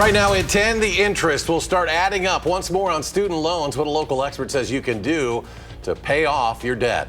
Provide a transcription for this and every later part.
Right now at 10, the interest will start adding up once more on student loans, what a local expert says you can do to pay off your debt.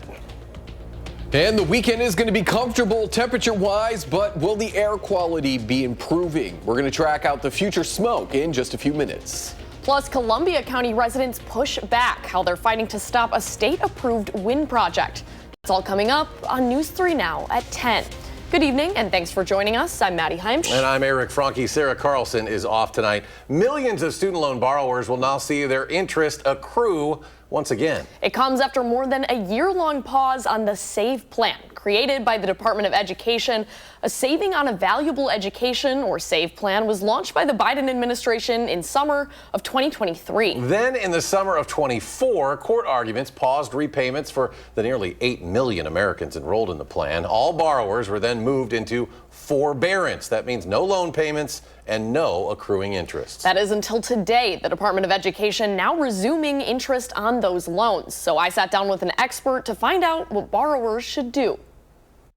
And the weekend is going to be comfortable temperature-wise, but will the air quality be improving? We're going to track out the future smoke in just a few minutes. Plus, Columbia County residents push back how they're fighting to stop a state-approved wind project. It's all coming up on News 3 Now at 10. Good evening, and thanks for joining us. I'm Maddie Heimsch. And I'm Eric Franke. Sarah Carlson is off tonight. Millions of student loan borrowers will now see their interest accrue once again. It comes after more than a year-long pause on the SAVE plan, created by the Department of Education. A Saving on a Valuable Education, or SAVE plan, was launched by the Biden administration in summer of 2023. Then in the summer of 24, court arguments paused repayments for the nearly 8 million Americans enrolled in the plan. All borrowers were then moved into forbearance. That means no loan payments and no accruing interest. That is until today. The Department of Education now resuming interest on those loans. So I sat down with an expert to find out what borrowers should do.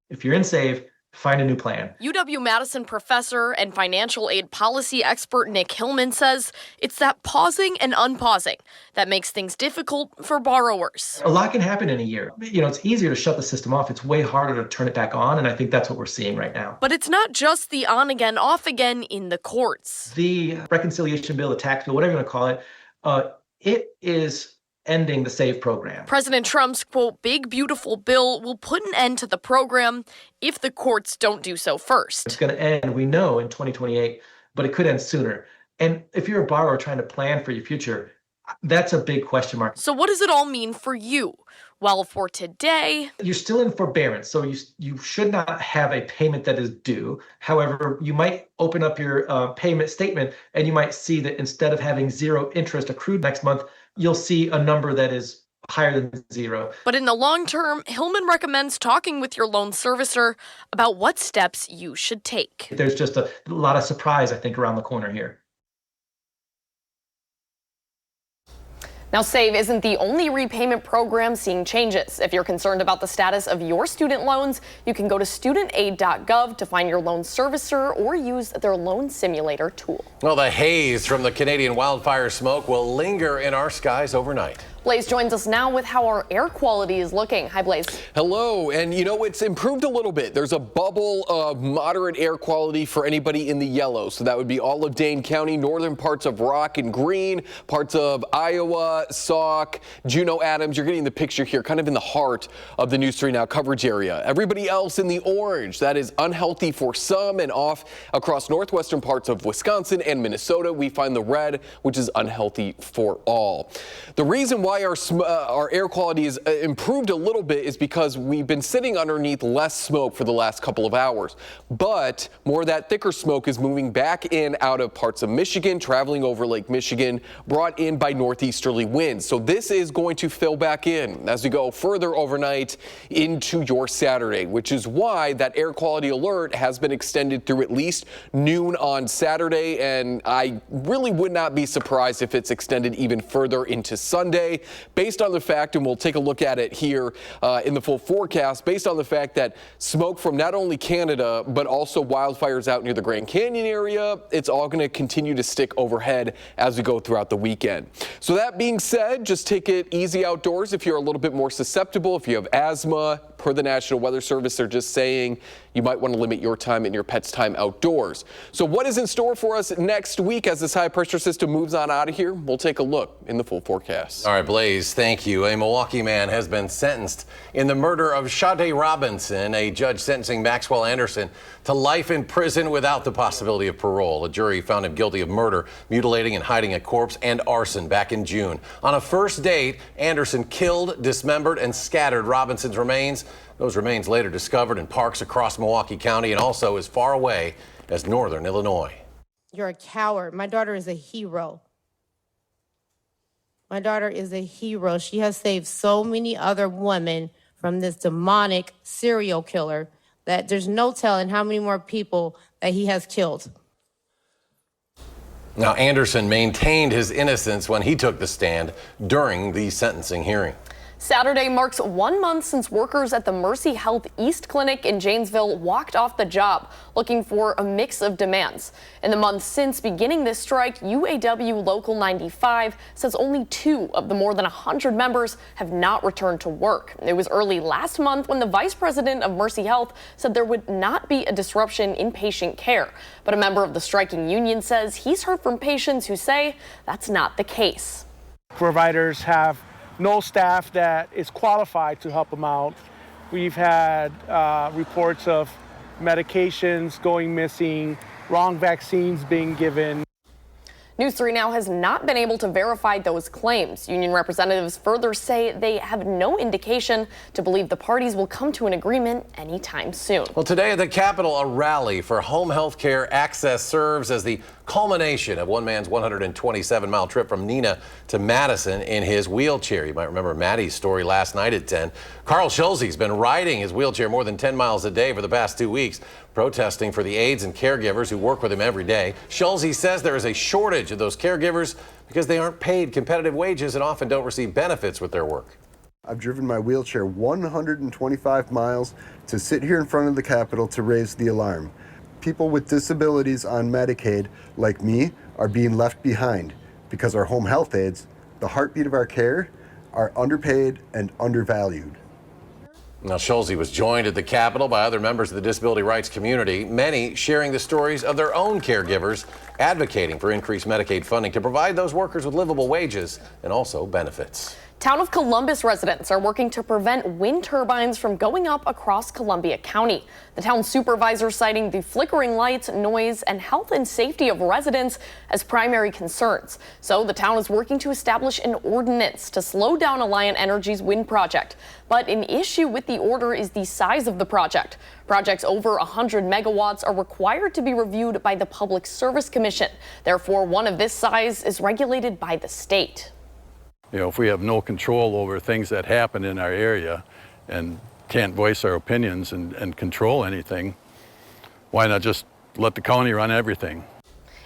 If you're in SAVE, find a new plan. UW-Madison professor and financial aid policy expert Nick Hillman says it's that pausing and unpausing that makes things difficult for borrowers. A lot can happen in a year. It's easier to shut the system off. It's way harder to turn it back on, and I think that's what we're seeing right now. But it's not just the on again, off again in the courts. The reconciliation bill, the tax bill, whatever you want to call it, it is ending the SAVE program. President Trump's, quote, big beautiful bill will put an end to the program if the courts don't do so first. It's going to end, we know, in 2028, but it could end sooner. And if you're a borrower trying to plan for your future, that's a big question mark. So what does it all mean for you? Well, for today, you're still in forbearance, so you should not have a payment that is due. However, you might open up your payment statement and you might see that instead of having zero interest accrued next month, you'll see a number that is higher than zero. But in the long term, Hillman recommends talking with your loan servicer about what steps you should take. There's just a lot of surprise, I think, around the corner here. Now, SAVE isn't the only repayment program seeing changes. If you're concerned about the status of your student loans, you can go to studentaid.gov to find your loan servicer or use their loan simulator tool. Well, the haze from the Canadian wildfire smoke will linger in our skies overnight. Blaze joins us now with how our air quality is looking. Hi, Blaze. Hello. And it's improved a little bit. There's a bubble of moderate air quality for anybody in the yellow. So that would be all of Dane County, northern parts of Rock and Green, parts of Iowa, Sauk, Juneau, Adams. You're getting the picture here, kind of in the heart of the News 3 Now coverage area. Everybody else in the orange, that is unhealthy for some, and off across northwestern parts of Wisconsin and Minnesota, we find the red, which is unhealthy for all. The reason why our air quality is improved a little bit is because we've been sitting underneath less smoke for the last couple of hours. But more of that thicker smoke is moving back in out of parts of Michigan, traveling over Lake Michigan, brought in by northeasterly winds. So this is going to fill back in as we go further overnight into your Saturday, which is why that air quality alert has been extended through at least noon on Saturday. And I really would not be surprised if it's extended even further into Sunday. Based on the fact, and we'll take a look at it here in the full forecast, based on the fact that smoke from not only Canada, but also wildfires out near the Grand Canyon area, it's all going to continue to stick overhead as we go throughout the weekend. So that being said, just take it easy outdoors if you're a little bit more susceptible, if you have asthma. Per the National Weather Service, they're just saying you might want to limit your time and your pet's time outdoors. So what is in store for us next week as this high pressure system moves on out of here? We'll take a look in the full forecast. All right, Blaze, thank you. A Milwaukee man has been sentenced in the murder of Sade Robinson, a judge sentencing Maxwell Anderson to life in prison without the possibility of parole. A jury found him guilty of murder, mutilating and hiding a corpse, and arson back in June. On a first date, Anderson killed, dismembered, and scattered Robinson's remains. Those remains later discovered in parks across Milwaukee County and also as far away as northern Illinois. You're a coward. My daughter is a hero. My daughter is a hero. She has saved so many other women from this demonic serial killer that there's no telling how many more people that he has killed. Now, Anderson maintained his innocence when he took the stand during the sentencing hearing. Saturday marks 1 month since workers at the Mercy Health East Clinic in Janesville walked off the job, looking for a mix of demands. In the month since beginning this strike, UAW Local 95 says only 2 of the more than 100 members have not returned to work. It was early last month when the vice president of Mercy Health said there would not be a disruption in patient care. But a member of the striking union says he's heard from patients who say that's not the case. Providers have no staff that is qualified to help them out. We've had reports of medications going missing, wrong vaccines being given. News 3 Now has not been able to verify those claims. Union representatives further say they have no indication to believe the parties will come to an agreement anytime soon. Well, today at the Capitol, a rally for home health care access serves as the culmination of one man's 127-mile trip from Neenah to Madison in his wheelchair. You might remember Maddie's story last night at 10. Carl Schulze's been riding his wheelchair more than 10 miles a day for the past 2 weeks, protesting for the aides and caregivers who work with him every day. Schulze says there is a shortage of those caregivers because they aren't paid competitive wages and often don't receive benefits with their work. I've driven my wheelchair 125 miles to sit here in front of the Capitol to raise the alarm. People with disabilities on Medicaid, like me, are being left behind because our home health aides, the heartbeat of our care, are underpaid and undervalued. Now, Schulze was joined at the Capitol by other members of the disability rights community, many sharing the stories of their own caregivers, advocating for increased Medicaid funding to provide those workers with livable wages and also benefits. Town of Columbus residents are working to prevent wind turbines from going up across Columbia County. The town supervisor citing the flickering lights, noise, and health and safety of residents as primary concerns. So the town is working to establish an ordinance to slow down Alliant Energy's wind project. But an issue with the order is the size of the project. Projects over 100 megawatts are required to be reviewed by the Public Service Commission. Therefore, one of this size is regulated by the state. You know, if we have no control over things that happen in our area and can't voice our opinions and control anything, why not just let the county run everything?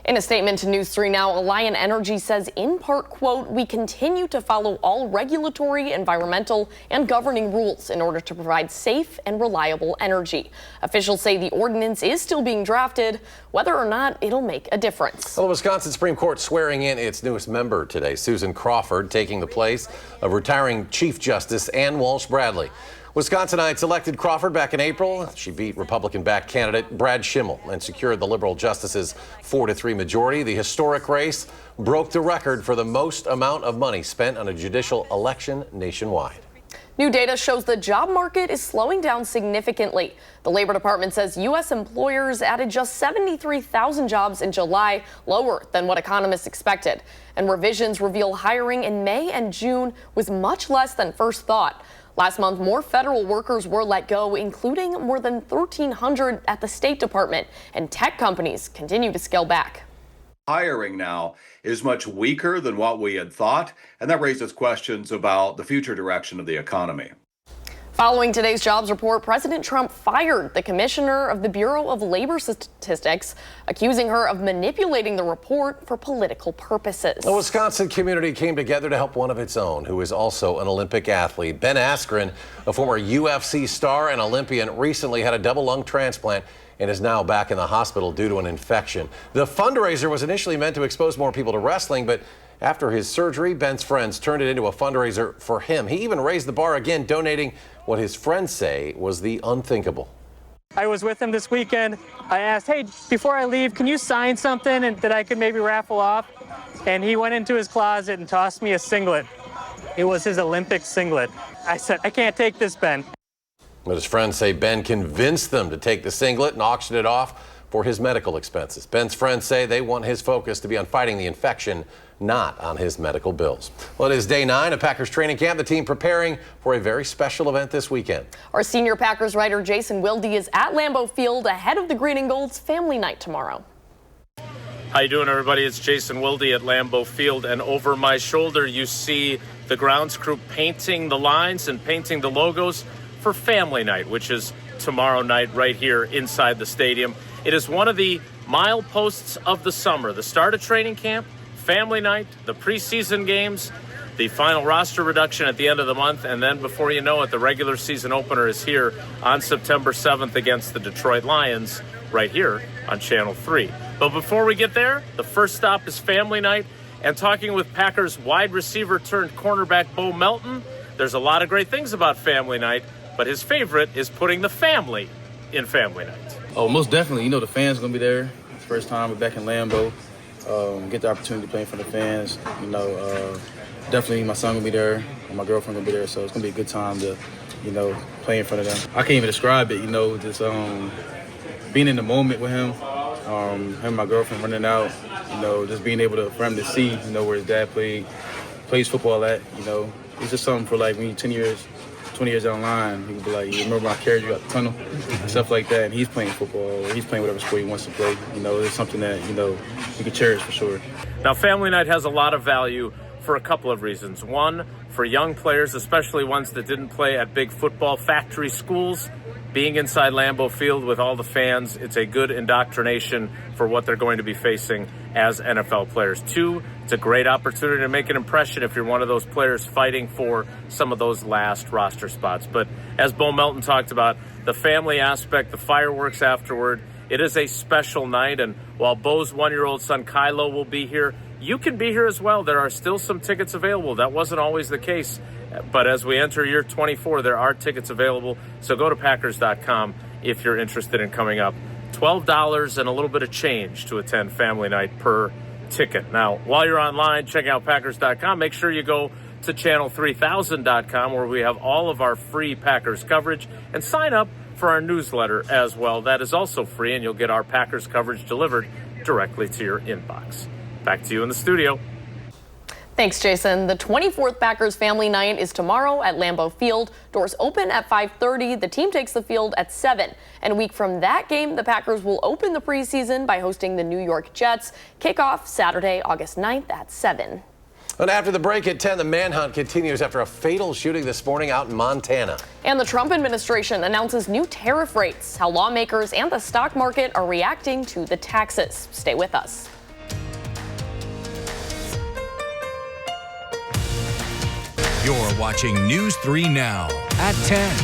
In a statement to News 3 Now, Alliant Energy says, in part, quote, "We continue to follow all regulatory, environmental, and governing rules in order to provide safe and reliable energy." Officials say the ordinance is still being drafted. Whether or not it'll make a difference. Well, the Wisconsin Supreme Court swearing in its newest member today, Susan Crawford, taking the place of retiring Chief Justice Ann Walsh Bradley. Wisconsinites elected Crawford back in April. She beat Republican-backed candidate Brad Schimmel and secured the liberal justice's 4-3 majority. The historic race broke the record for the most amount of money spent on a judicial election nationwide. New data shows the job market is slowing down significantly. The Labor Department says U.S. employers added just 73,000 jobs in July, lower than what economists expected. And revisions reveal hiring in May and June was much less than first thought. Last month, more federal workers were let go, including more than 1,300 at the State Department, and tech companies continue to scale back. Hiring now is much weaker than what we had thought, and that raises questions about the future direction of the economy. Following today's jobs report, President Trump fired the commissioner of the Bureau of Labor Statistics, accusing her of manipulating the report for political purposes. A Wisconsin community came together to help one of its own, who is also an Olympic athlete. Ben Askren, a former UFC star and Olympian, recently had a double lung transplant and is now back in the hospital due to an infection. The fundraiser was initially meant to expose more people to wrestling, but after his surgery, Ben's friends turned it into a fundraiser for him. He even raised the bar again, donating what his friends say was the unthinkable. I was with him this weekend. I asked, hey, before I leave, can you sign something that I could maybe raffle off? And he went into his closet and tossed me a singlet. It was his Olympic singlet. I said, I can't take this, Ben. But his friends say Ben convinced them to take the singlet and auction it off for his medical expenses. Ben's friends say they want his focus to be on fighting the infection, not on his medical bills. Well, it is day 9 of Packers training camp. The team preparing for a very special event this weekend. Our senior Packers writer Jason Wilde is at Lambeau Field ahead of the Green and Gold's family night tomorrow. How you doing, everybody? It's Jason Wilde at Lambeau Field, and over my shoulder you see the grounds crew painting the lines and painting the logos for family night, which is tomorrow night right here inside the stadium. It is one of the mileposts of the summer, the start of training camp, family night, the preseason games. the final roster reduction at the end of the month, and then before you know it, the regular season opener is here on September 7th against the Detroit Lions right here on Channel 3. But before we get there, the first stop is family night, and talking with Packers wide receiver turned cornerback Bo Melton, there's a lot of great things about family night, but his favorite is putting the family in family night. Oh, most definitely. You know, the fans going to be there. First time we're back in Lambeau. Get the opportunity to play in front of fans. You know, definitely my son going to be there and my girlfriend going to be there. So it's going to be a good time to, you know, play in front of them. I can't even describe it, you know, just being in the moment with him, him and my girlfriend running out, you know, just being able to, for him to see, you know, where his dad plays football at, you know. It's just something for like when you're 20 years down the line, he could be like, you remember when I carried you out the tunnel? Stuff like that. And he's playing football, or he's playing whatever sport he wants to play. You know, it's something that, you know, you can cherish for sure. Now, family night has a lot of value for a couple of reasons. One, for young players, especially ones that didn't play at big football factory schools, being inside Lambeau Field with all the fans, it's a good indoctrination for what they're going to be facing as NFL players. Two, it's a great opportunity to make an impression if you're one of those players fighting for some of those last roster spots. But as Bo Melton talked about, the family aspect, the fireworks afterward, it is a special night. And while Bo's one-year-old son Kylo will be here, you can be here as well. There are still some tickets available. That wasn't always the case. But as we enter year 24, there are tickets available. So go to Packers.com if you're interested in coming up. $12 and a little bit of change to attend family night per ticket. Now, while you're online, check out Packers.com. Make sure you go to Channel3000.com where we have all of our free Packers coverage, and sign up for our newsletter as well. That is also free, and you'll get our Packers coverage delivered directly to your inbox. Back to you in the studio. Thanks, Jason. The 24th Packers Family Night is tomorrow at Lambeau Field. Doors open at 5:30. The team takes the field at 7. And a week from that game, the Packers will open the preseason by hosting the New York Jets. Kickoff Saturday, August 9th at 7. And after the break at 10, the manhunt continues after a fatal shooting this morning out in Montana. And the Trump administration announces new tariff rates, how lawmakers and the stock market are reacting to the taxes. Stay with us. You're watching News 3 Now at 10.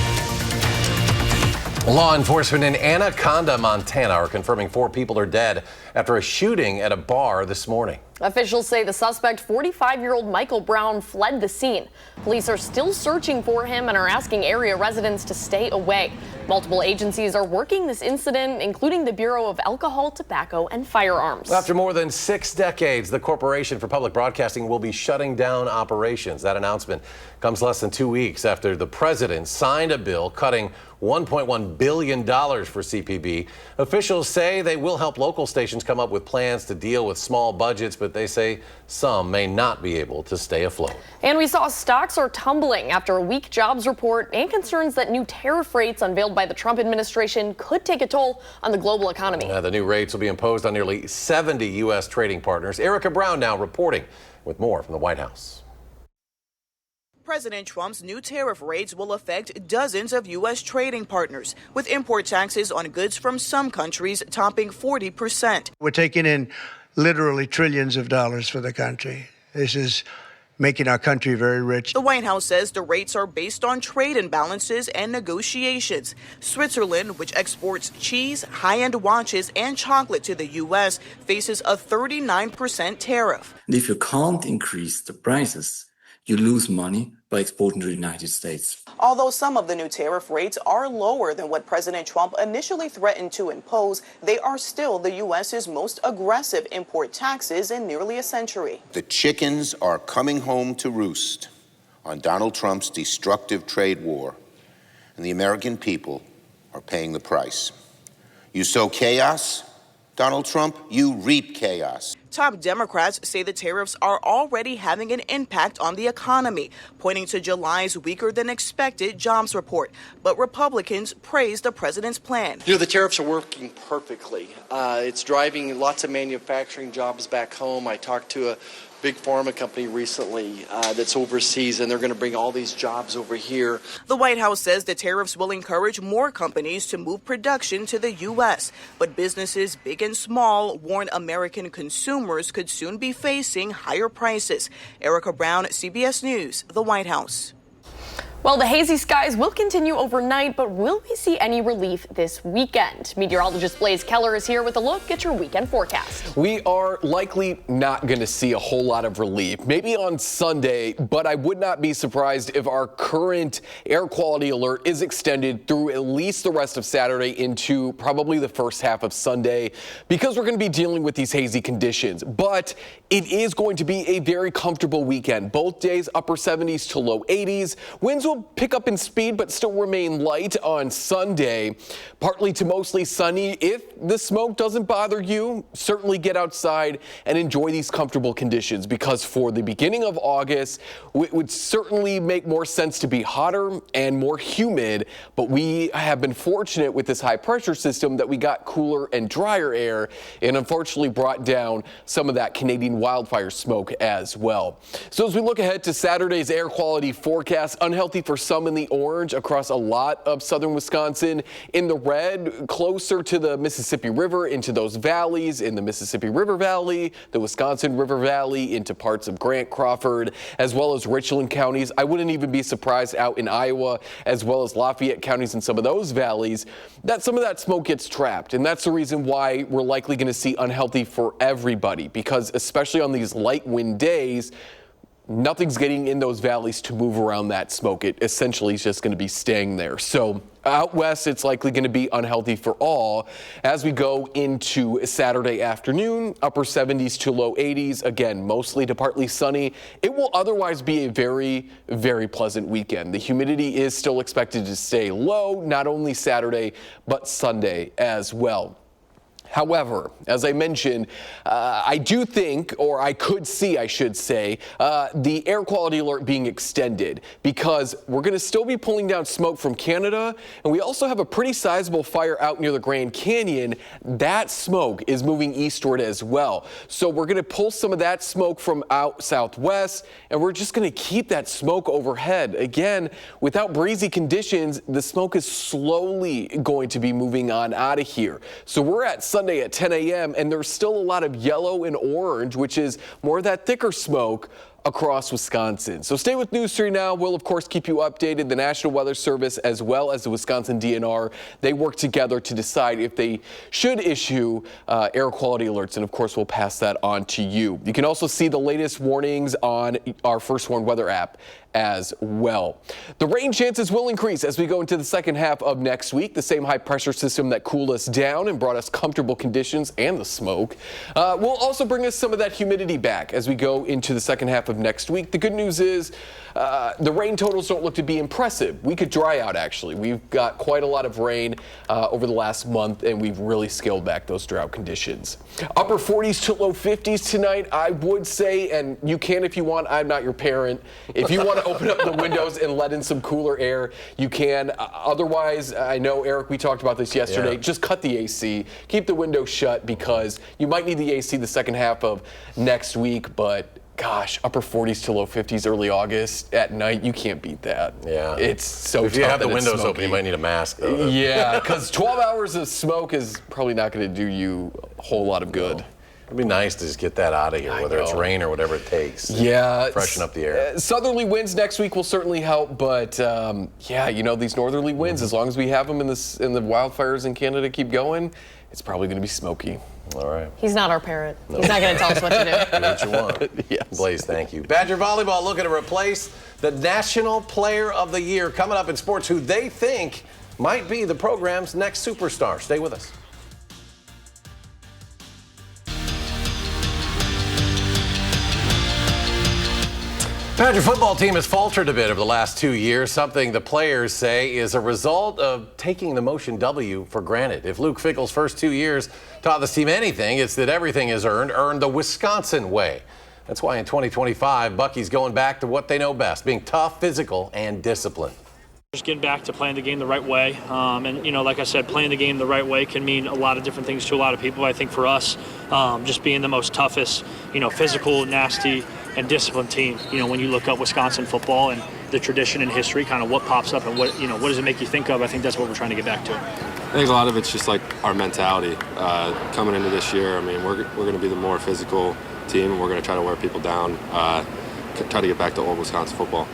Law enforcement in Anaconda, Montana are confirming 4 people are dead after a shooting at a bar this morning. Officials say the suspect, 45-year-old Michael Brown, fled the scene. Police are still searching for him and are asking area residents to stay away. Multiple agencies are working this incident, including the Bureau of Alcohol, Tobacco, and Firearms. After more than 6 decades, the Corporation for Public Broadcasting will be shutting down operations. That announcement comes less than 2 weeks after the president signed a bill cutting $1.1 billion for CPB. Officials say they will help local stations come up with plans to deal with small budgets, but they say some may not be able to stay afloat. And we saw stocks are tumbling after a weak jobs report and concerns that new tariff rates unveiled by the Trump administration could take a toll on the global economy. The new rates will be imposed on nearly 70 U.S. trading partners. Erica Brown now reporting with more from the White House. President Trump's new tariff rates will affect dozens of U.S. trading partners, with import taxes on goods from some countries topping 40%. We're taking in literally trillions of dollars for the country. This is making our country very rich. The White House says the rates are based on trade imbalances and negotiations. Switzerland, which exports cheese, high-end watches, and chocolate to the U.S., faces a 39% tariff. And if you can't increase the prices, you lose money by exporting to the United States. Although some of the new tariff rates are lower than what President Trump initially threatened to impose, they are still the U.S.'s most aggressive import taxes in nearly a century. The chickens are coming home to roost on Donald Trump's destructive trade war, and the American people are paying the price. You sow chaos, Donald Trump, you reap chaos. Top Democrats say the tariffs are already having an impact on the economy, pointing to July's weaker than expected jobs report. But Republicans praise the president's plan. You know, the tariffs are working perfectly. It's driving lots of manufacturing jobs back home. I talked to a big pharma company recently that's overseas, and they're going to bring all these jobs over here. The White House says the tariffs will encourage more companies to move production to the U.S., but businesses big and small warn American consumers consumers could soon be facing higher prices. Erica Brown, CBS News, the White House. Well, the hazy skies will continue overnight, but will we see any relief this weekend? Meteorologist Blaze Keller is here with a look at your weekend forecast. We are likely not going to see a whole lot of relief, maybe on Sunday, but I would not be surprised if our current air quality alert is extended through at least the rest of Saturday into probably the first half of Sunday, because we're going to be dealing with these hazy conditions. But it is going to be a very comfortable weekend. Both days upper 70s to low 80s. Winds will pick up in speed but still remain light on Sunday. Partly to mostly sunny. If the smoke doesn't bother you, certainly get outside and enjoy these comfortable conditions, because for the beginning of August, it would certainly make more sense to be hotter and more humid. But we have been fortunate with this high pressure system that we got cooler and drier air, and unfortunately brought down some of that Canadian wildfire smoke as well. So as we look ahead to Saturday's air quality forecast, unhealthy for some in the orange across a lot of southern Wisconsin. In the red, closer to the Mississippi River, into those valleys, in the Mississippi River Valley, the Wisconsin River Valley, into parts of Grant, Crawford, as well as Richland counties. I wouldn't even be surprised out in Iowa, as well as Lafayette counties and some of those valleys, that some of that smoke gets trapped. And that's the reason why we're likely going to see unhealthy for everybody, because especially on these light wind days, nothing's getting in those valleys to move around that smoke. It essentially is just going to be staying there. So out west, it's likely going to be unhealthy for all as we go into Saturday afternoon, upper 70s to low 80s. Again, mostly to partly sunny. It will otherwise be a very, very pleasant weekend. The humidity is still expected to stay low, not only Saturday, but Sunday as well. However, as I mentioned, I do think, or I could see, I should say, the air quality alert being extended, because we're going to still be pulling down smoke from Canada, and we also have a pretty sizable fire out near the Grand Canyon. That smoke is moving eastward as well. So we're going to pull some of that smoke from out southwest, and we're just going to keep that smoke overhead. Again, without breezy conditions, the smoke is slowly going to be moving on out of here. So we're at Sunday at 10 a.m. and there's still a lot of yellow and orange, which is more of that thicker smoke across Wisconsin. So stay with News 3 Now. We'll, of course, keep you updated. The National Weather Service, as well as the Wisconsin DNR, they work together to decide if they should issue air quality alerts. And, of course, we'll pass that on to you. You can also see the latest warnings on our First Warn Weather app as well. The rain chances will increase as we go into the second half of next week. The same high pressure system that cooled us down and brought us comfortable conditions and the smoke will also bring us some of that humidity back as we go into the second half of next week. The good news is the rain totals don't look to be impressive. We could dry out, actually. We've got quite a lot of rain over the last month, and we've really scaled back those drought conditions. Upper 40s to low 50s tonight, I would say, and you can if you want. I'm not your parent. If you want to open up the windows and let in some cooler air, you can. Otherwise, I know, Eric, we talked about this yesterday. Yeah. Just cut the AC. Keep the windows shut, because you might need the AC the second half of next week, but gosh, upper 40s to low 50s early August at night, you can't beat that. Yeah. It's so If you have the windows open, you might need a mask, though. Yeah, because 12 hours of smoke is probably not going to do you a whole lot of good. No. It'd be nice to just get that out of here, whether it's rain or whatever it takes. Yeah. Freshen up the air. Southerly winds next week will certainly help, but yeah, you know, these northerly winds, as long as we have them and the wildfires in Canada keep going, it's probably going to be smoky. All right. He's not our parent. No. He's not going to tell us what to do. Do what you want. Yes. Blaze, thank you. Badger Volleyball looking to replace the National Player of the Year coming up in sports, who they think might be the program's next superstar. Stay with us. Badger football team has faltered a bit over the last 2 years, something the players say is a result of taking the Motion W for granted. If Luke Fickell's first 2 years taught this team anything, it's that everything is earned the Wisconsin way. That's why in 2025, Bucky's going back to what they know best, being tough, physical, and disciplined. Just getting back to playing the game the right way. And, you know, like I said, playing the game the right way can mean a lot of different things to a lot of people. I think for us, just being the most toughest, you know, physical, nasty, and disciplined team. You know, when you look up Wisconsin football and the tradition and history, kind of what pops up and what, you know, what does it make you think of? I think that's what we're trying to get back to. think a lot of it's just like our mentality coming into this year. I mean, we're going to be the more physical team, and we're going to try to wear people down, try to get back to old Wisconsin football.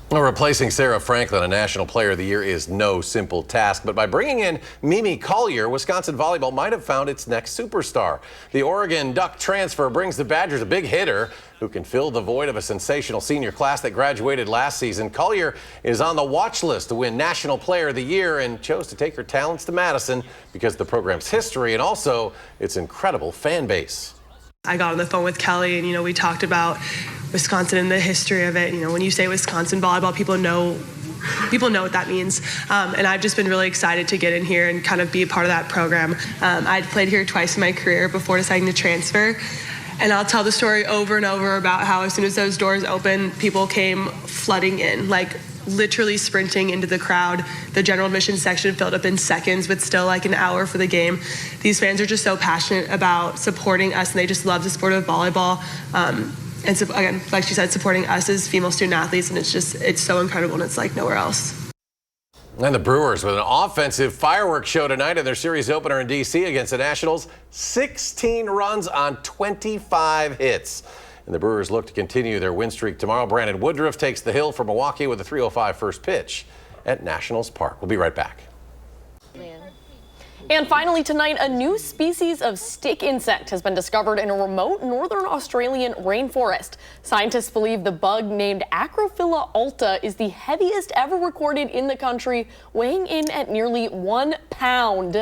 Well, replacing Sarah Franklin, a National Player of the Year, is no simple task. But by bringing in Mimi Collier, Wisconsin volleyball might have found its next superstar. The Oregon Duck transfer brings the Badgers a big hitter who can fill the void of a sensational senior class that graduated last season. Collier is on the watch list to win National Player of the Year and chose to take her talents to Madison because of the program's history and also its incredible fan base. I got on the phone with Kelly and, we talked about Wisconsin and the history of it. When you say Wisconsin volleyball, people know what that means. And I've just been really excited to get in here and kind of be a part of that program. I'd played here twice in my career before deciding to transfer. And I'll tell the story over and over about how as soon as those doors opened, people came flooding in, like literally sprinting into the crowd. The general admission section filled up in seconds with still like an hour for the game. These fans are just so passionate about supporting us, and they just love the sport of volleyball. And so, again, like she said, supporting us as female student athletes, and it's so incredible, and it's like nowhere else. And the Brewers with an offensive fireworks show tonight in their series opener in D.C. against the Nationals. 16 runs on 25 hits. And the Brewers look to continue their win streak tomorrow. Brandon Woodruff takes the hill for Milwaukee with a 3:05 first pitch at Nationals Park. We'll be right back. And finally tonight, a new species of stick insect has been discovered in a remote northern Australian rainforest. Scientists believe the bug named Acrophila alta is the heaviest ever recorded in the country, weighing in at nearly 1 pound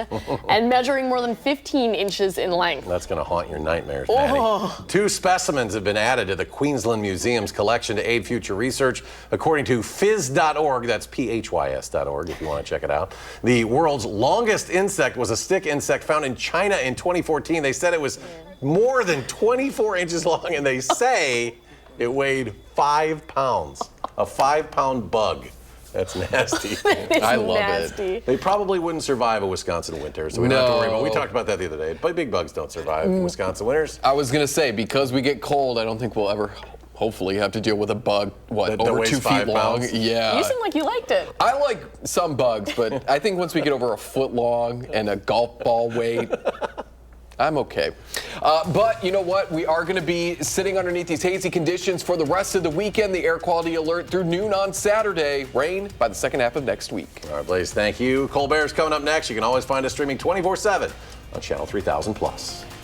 and measuring more than 15 inches in length. That's going to haunt your nightmares, Maddie. 2 specimens have been added to the Queensland Museum's collection to aid future research, according to phys.org. That's phys.org if you want to check it out. The world's longest insect was a stick insect found in China in 2014. They said it was more than 24 inches long, and they say it weighed 5 pounds. A 5-pound bug. That's nasty. I love it. They probably wouldn't survive a Wisconsin winter, so we don't have to worry about it. We talked about that the other day. But big bugs don't survive Wisconsin winters. I was going to say, because we get cold, I don't think we'll ever hopefully have to deal with a bug, that over weighs 2 feet long? pounds? Yeah. You seem like you liked it. I like some bugs, but I think once we get over a foot long and a golf ball weight, I'm okay. But you know what? We are going to be sitting underneath these hazy conditions for the rest of the weekend. The air quality alert through noon on Saturday. Rain by the second half of next week. All right, Blaze, thank you. Colbert's coming up next. You can always find us streaming 24/7 on Channel 3000+.